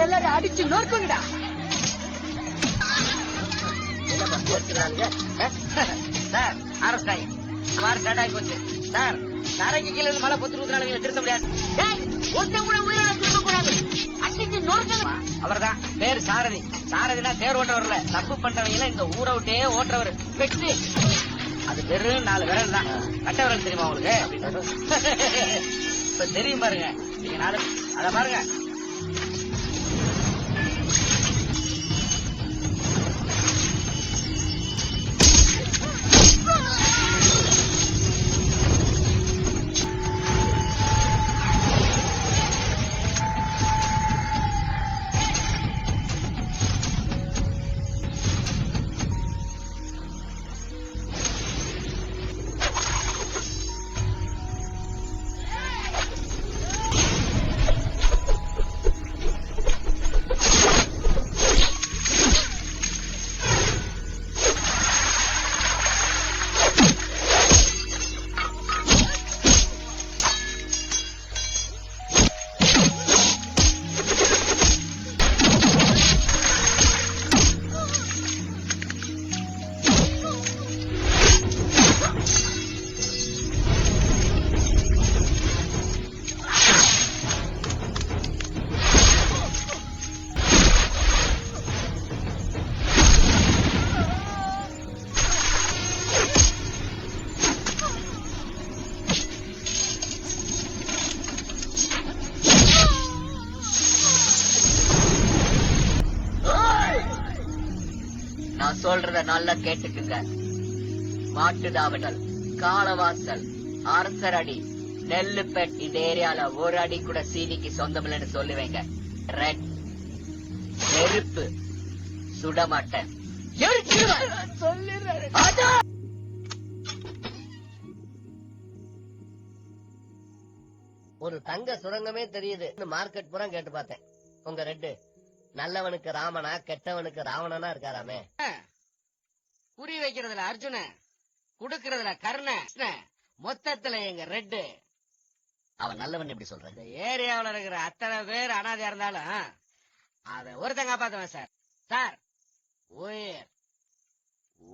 எல்லாரும் அடிச்சு நோக்குங்கடா. Sir ஆரஸ்டாய் start ஆகி போச்சு சார். தரைக்கு கீழே மழை பொத்து ஊத்துறாங்க, திருத்த முடியாது. அவர்தான் பேரு சாரதி. சாரதினா தேர் ஓட்ட வரல, தப்பு பண்றவங்க இந்த ஊரை விட்டே ஓட்டுறவர். வெற்றி அது வெறும் 4 விரல் தான். கட்ட விரல் தெரியுமா உங்களுக்கு? இப்ப தெரியும் பாருங்க. நீங்க 4 அத பாருங்க. நான் சொல்றத நல்லா கேட்டுக்குங்க. மாட்டுதாவட்டல், காலவாசல், அரசரடி, நெல்லுப்பேட் இந்த ஏரியால ஒரு அடி கூட சீனிக்கு சொந்தமில்லைன்னு சொல்லுவேங்க. ரெட் நெருப்பு சுட மாட்டேன். ஒரு தங்க சுரங்கமே தெரியுது. மார்க்கெட் பூரா கேட்டு பார்த்தேன். உங்க ரெட்டு நல்லவனுக்கு ராமனா கெட்டவனுக்கு ராவணனா இருக்காராமே. குறி வைக்கிறதுல அர்ஜுன, குடுக்கறதுல கர்ண, மொத்தத்துல எங்க ரெட்டு. அவன் நல்லவன் எப்படி சொல்ற? இந்த ஏரியாவுல இருக்கிற அத்தனை பேர் அனாதையா இருந்தாலும் அத ஒருத்தன் காப்பாத்துவேன் சார். சார்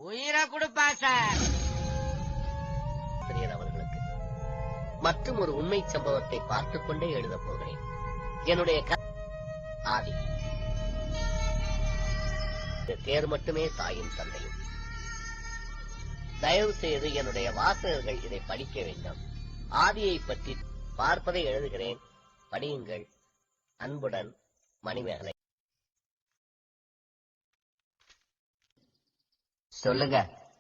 உயிரை கொடுப்பா சார். அவர்களுக்கு மற்றும் ஒரு உண்மை சம்பவத்தை பார்த்துக் கொண்டே எழுத போகிறேன். என்னுடைய ஆதி தேர் மட்டுமே தாயும் தந்தையும். தயவு செய்து என்னுடைய வாசகர்கள் இதை படிக்க வேண்டும். ஆதியை பற்றி பார்ப்பதை எழுதுகிறேன், படியுங்கள். அன்புடன், மணிமேகலை. சொல்லுங்க.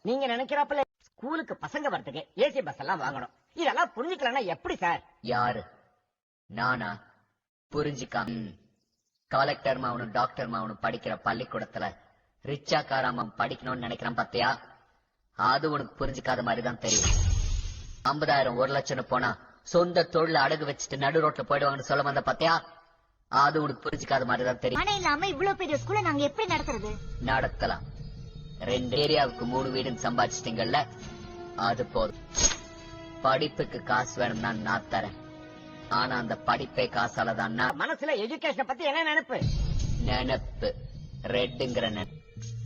நீங்க நினைக்கிறப்பல ஸ்கூலுக்கு பசங்க வரதுக்கு ஏசி பஸ் எல்லாம் வாங்கணும். இதெல்லாம் புரிஞ்சுக்கலன்னா எப்படி சார்? யாரு? நானா? புரிஞ்சுக்காம கலெக்டர் மாவனும் டாக்டர் மாவனும் படிக்கிற பள்ளிக்கூடத்துல ரிச்சா காராமம் படிக்கணும்னு நினைக்கிறான் பாத்தியா? அது உனக்கு புரிஞ்சுக்காத மாதிரிதான் தெரியும். 50,000 1 லட்சம் போனா சொந்த தொழில அடகு வச்சுட்டு நடு ரோட்ல போயிடுவாங்கன்னு சொல்ல வந்த பாத்தியா? அது உனக்கு புரிஞ்சுக்காத மாதிரிதான் தெரியும். ஆனா இல்லாம இவ்வளவு பெரிய ஸ்கூல நாங்க எப்படி நடத்துறது? நடத்தலாம். 2 ஏரியாவுக்கு 3 வீடுன்னு சம்பாதிச்சிட்டீங்கல்ல, அது போதும். படிப்புக்கு காசு வேணும்னா நான் தரேன். ஆனா அந்த படிப்பே காசாலதான். மனசுல எஜுகேஷன் பத்தி என்ன நினைப்பு? நினைப்பு ரெட்டுங்கிற நினைப்பு.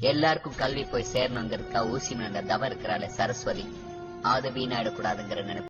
எல்லாருக்கும் கல்வி போய் சேரணுங்கிறதுக்கா ஊசி மேல தவ இருக்கிறாள் சரஸ்வதி. அது வீணாயிடக்கூடாதுங்கிற நினைப்பு.